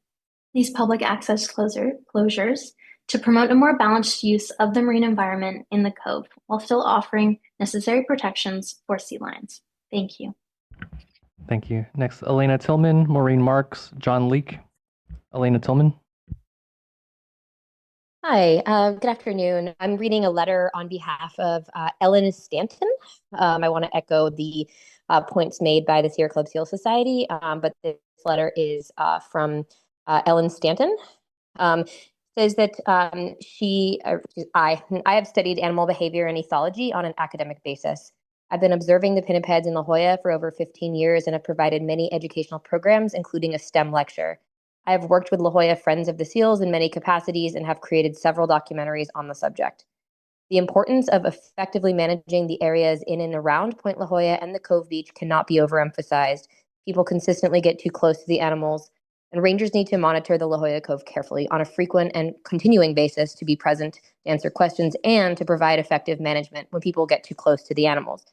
Speaker 17: these public access closures to promote a more balanced use of the marine environment in the Cove while still offering necessary protections for sea lions. Thank you.
Speaker 5: Thank you. Next, Elena Tillman, Maureen Marks, John Leake. Elena Tillman.
Speaker 18: Hi, good afternoon. I'm reading a letter on behalf of Ellen Stanton. I want to echo the points made by the Sierra Club Seal Society, but this letter is from Ellen Stanton. Says that I have studied animal behavior and ethology on an academic basis. I've been observing the pinnipeds in La Jolla for over 15 years and have provided many educational programs, including a STEM lecture. I have worked with La Jolla Friends of the Seals in many capacities and have created several documentaries on the subject. The importance of effectively managing the areas in and around Point La Jolla and the Cove Beach cannot be overemphasized. People consistently get too close to the animals, and rangers need to monitor the La Jolla Cove carefully on a frequent and continuing basis to be present, to answer questions, and to provide effective management when people get too close to the animals.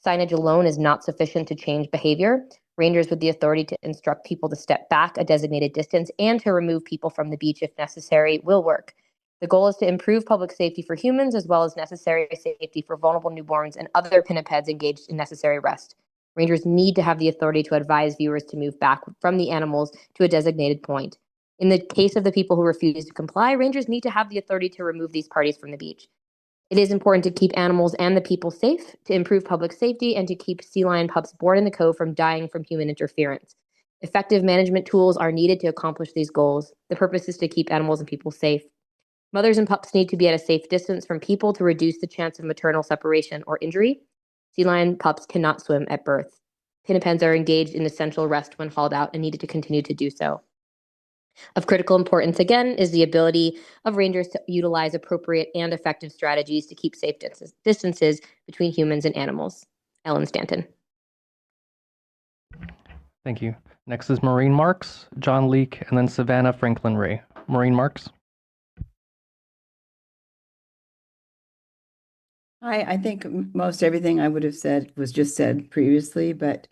Speaker 18: Signage alone is not sufficient to change behavior. Rangers with the authority to instruct people to step back a designated distance and to remove people from the beach if necessary will work. The goal is to improve public safety for humans as well as necessary safety for vulnerable newborns and other pinnipeds engaged in necessary rest. Rangers need to have the authority to advise viewers to move back from the animals to a designated point. In the case of the people who refuse to comply, rangers need to have the authority to remove these parties from the beach. It is important to keep animals and the people safe, to improve public safety, and to keep sea lion pups born in the Cove from dying from human interference. Effective management tools are needed to accomplish these goals. The purpose is to keep animals and people safe. Mothers and pups need to be at a safe distance from people to reduce the chance of maternal separation or injury. Sea lion pups cannot swim at birth. Pinnipeds are engaged in essential rest when hauled out and needed to continue to do so. Of critical importance, again, is the ability of rangers to utilize appropriate and effective strategies to keep safe distances between humans and animals. Ellen Stanton.
Speaker 5: Thank you. Next is Maureen Marks, John Leake, and then Savannah Franklin Ray. Maureen Marks.
Speaker 19: Hi, I think most everything I would have said was just said previously, but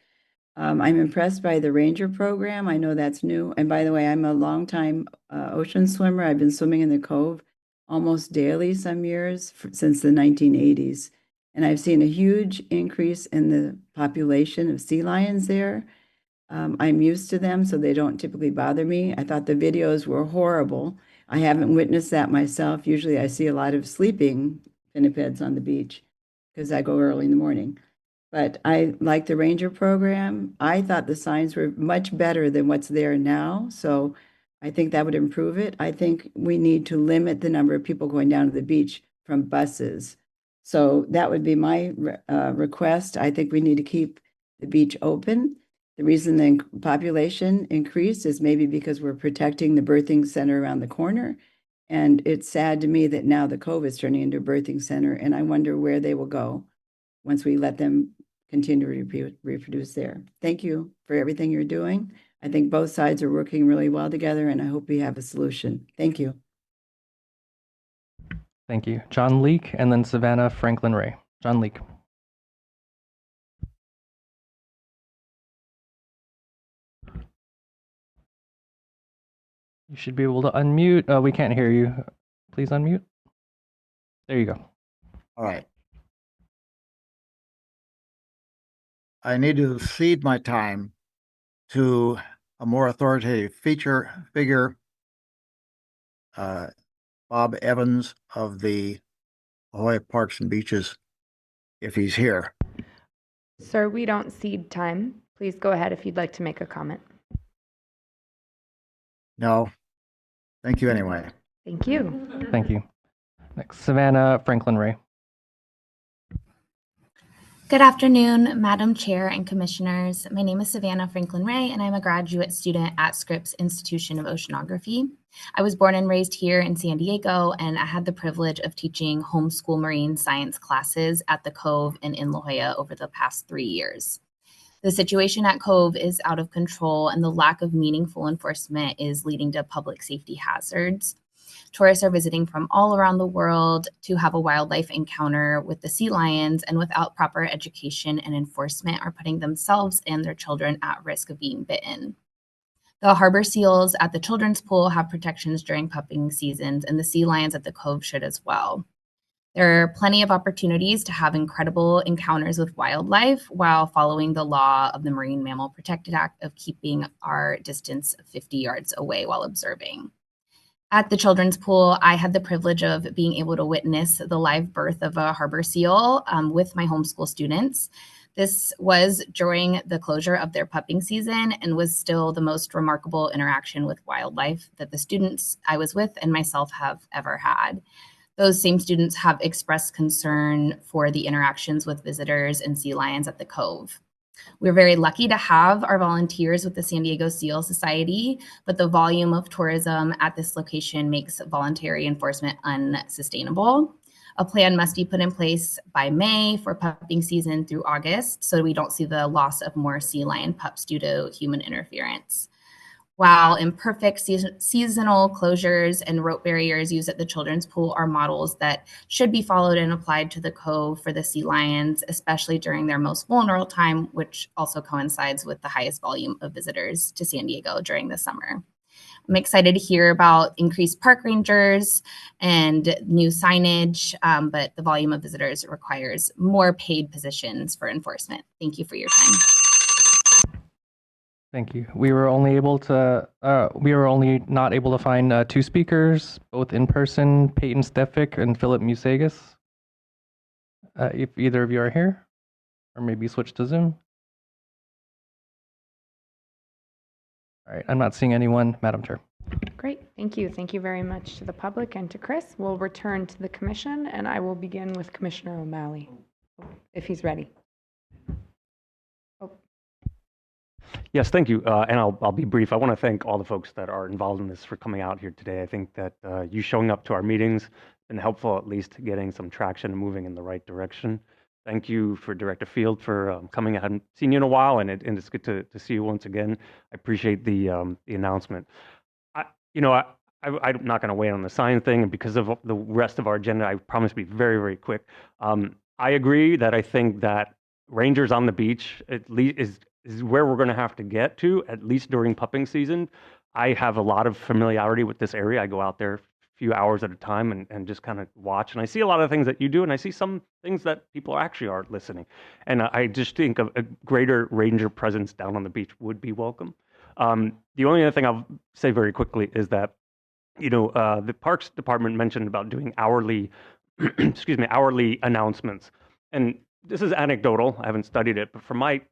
Speaker 19: I'm impressed by the Ranger program. I know that's new. And by the way, I'm a longtime ocean swimmer. I've been swimming in the Cove almost daily some years since the 1980s. And I've seen a huge increase in the population of sea lions there. I'm used to them, so they don't typically bother me. I thought the videos were horrible. I haven't witnessed that myself. Usually I see a lot of sleeping pinnipeds on the beach because I go early in the morning. But I like the Ranger program. I thought the signs were much better than what's there now, so I think that would improve it. I think we need to limit the number of people going down to the beach from buses. So that would be my request. I think we need to keep the beach open. The reason the population increased is maybe because we're protecting the birthing center around the corner. And it's sad to me that now the Cove is turning into a birthing center, and I wonder where they will go once we let them continue to reproduce there. Thank you for everything you're doing. I think both sides are working really well together, and I hope we have a solution. Thank you.
Speaker 5: Thank you. John Leake, and then Savannah Franklin Ray. John Leake. You should be able to unmute. We can't hear you. Please unmute. There you go.
Speaker 20: All right. I need to cede my time to a more authoritative figure, Bob Evans of the La Jolla Parks and Beaches, if he's here.
Speaker 4: Sir, we don't cede time. Please go ahead if you'd like to make a comment.
Speaker 20: No. Thank you anyway.
Speaker 4: Thank you.
Speaker 5: Thank you. Next, Savannah Franklin Ray.
Speaker 21: Good afternoon, Madam Chair and Commissioners. My name is Savannah Franklin Ray, and I'm a graduate student at Scripps Institution of Oceanography. I was born and raised here in San Diego, and I had the privilege of teaching homeschool marine science classes at the Cove and in La Jolla over the past 3 years. The situation at Cove is out of control, and the lack of meaningful enforcement is leading to public safety hazards. Tourists are visiting from all around the world to have a wildlife encounter with the sea lions, and without proper education and enforcement are putting themselves and their children at risk of being bitten. The harbor seals at the children's pool have protections during pupping seasons, and the sea lions at the Cove should as well. There are plenty of opportunities to have incredible encounters with wildlife while following the law of the Marine Mammal Protected Act of keeping our distance 50 yards away while observing. At the children's pool, I had the privilege of being able to witness the live birth of a harbor seal with my homeschool students. This was during the closure of their pupping season and was still the most remarkable interaction with wildlife that the students I was with and myself have ever had. Those same students have expressed concern for the interactions with visitors and sea lions at the Cove. We're very lucky to have our volunteers with the San Diego Seal Society, but the volume of tourism at this location makes voluntary enforcement unsustainable. A plan must be put in place by May for pupping season through August, so we don't see the loss of more sea lion pups due to human interference. While imperfect seasonal closures and rope barriers used at the children's pool are models that should be followed and applied to the Cove for the sea lions, especially during their most vulnerable time, which also coincides with the highest volume of visitors to San Diego during the summer. I'm excited to hear about increased park rangers and new signage, but the volume of visitors requires more paid positions for enforcement. Thank you for your time.
Speaker 5: Thank you. We were only not able to find 2 speakers, both in person, Peyton Stefik and Philip Musagas. If either of you are here, or maybe switch to Zoom. All right, I'm not seeing anyone, Madam Chair.
Speaker 4: Great, thank you. Thank you very much to the public and to Chris. We'll return to the commission, and I will begin with Commissioner O'Malley, if he's ready.
Speaker 1: Yes, thank you. And I'll be brief. I want to thank all the folks that are involved in this for coming out here today. I think that you showing up to our meetings has been helpful, at least getting some traction and moving in the right direction. Thank you for Director Field for coming. I hadn't seen you in a while, and it's good to see you once again. I appreciate the announcement. I'm not going to wait on the sign thing, and because of the rest of our agenda, I promise to be very, very quick. I agree that I think that rangers on the beach at least is where we're going to have to get to, at least during pupping season. I have a lot of familiarity with this area. I go out there a few hours at a time and just kind of watch, and I see a lot of things that you do, and I see some things that people actually aren't listening. And I just think a greater ranger presence down on the beach would be welcome. The only other thing I'll say very quickly is that, the Parks Department mentioned about doing hourly, hourly announcements. And this is anecdotal. I haven't studied it, but from my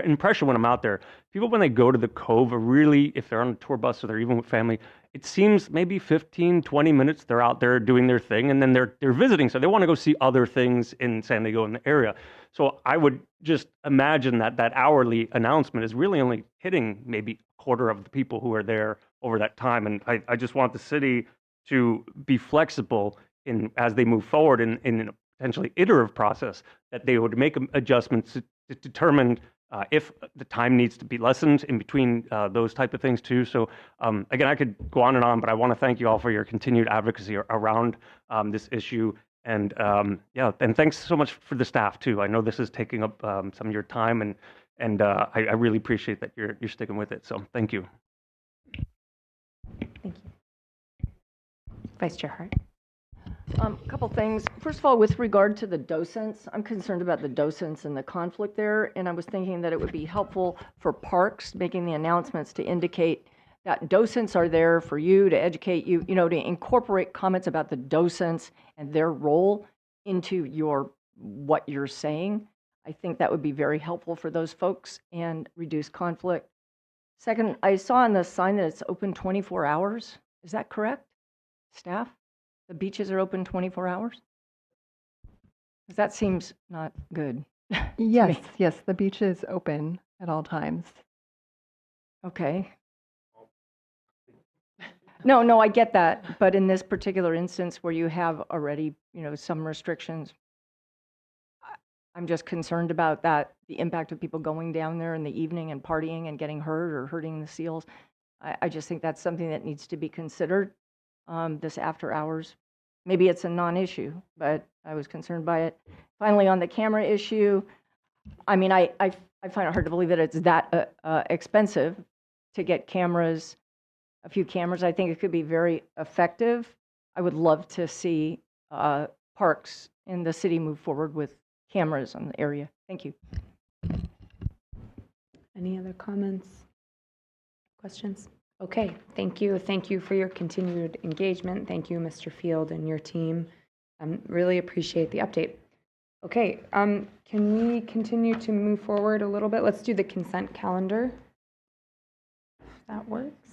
Speaker 1: impression when I'm out there, people, when they go to the Cove, are really, if they're on a tour bus or they're even with family, it seems maybe 15, 20 minutes they're out there doing their thing, and then they're visiting. So they want to go see other things in San Diego in the area. So I would just imagine that hourly announcement is really only hitting maybe a quarter of the people who are there over that time. And I just want the city to be flexible as they move forward in a potentially iterative process, that they would make adjustments to determine if the time needs to be lessened in between those type of things too. So again, I could go on and on, but I want to thank you all for your continued advocacy around this issue. And and thanks so much for the staff too. I know this is taking up some of your time, and I really appreciate that you're sticking with it. So thank you.
Speaker 4: Thank you. Vice Chair Hart.
Speaker 22: A couple things. First of all, with regard to the docents, I'm concerned about the docents and the conflict there, and I was thinking that it would be helpful for parks making the announcements to indicate that docents are there for you, to educate you, to incorporate comments about the docents and their role into what you're saying. I think that would be very helpful for those folks and reduce conflict. Second, I saw on the sign that it's open 24 hours. Is that correct, staff? The beaches are open 24 hours? Because that seems not good.
Speaker 23: Yes, yes, the beach is open at all times.
Speaker 22: Okay. No, I get that. But in this particular instance where you have already, some restrictions, I'm just concerned about that, the impact of people going down there in the evening and partying and getting hurt or hurting the seals. I just think that's something that needs to be considered. This after hours. Maybe it's a non-issue, but I was concerned by it. Finally, on the camera issue, I mean, I find it hard to believe that it's that expensive to get cameras, a few cameras. I think it could be very effective. I would love to see parks in the city move forward with cameras on the area. Thank you.
Speaker 4: Any other comments, questions? Okay, thank you. Thank you for your continued engagement. Thank you, Mr. Field and your team. Really appreciate the update. Okay, can we continue to move forward a little bit? Let's do the consent calendar. If that works.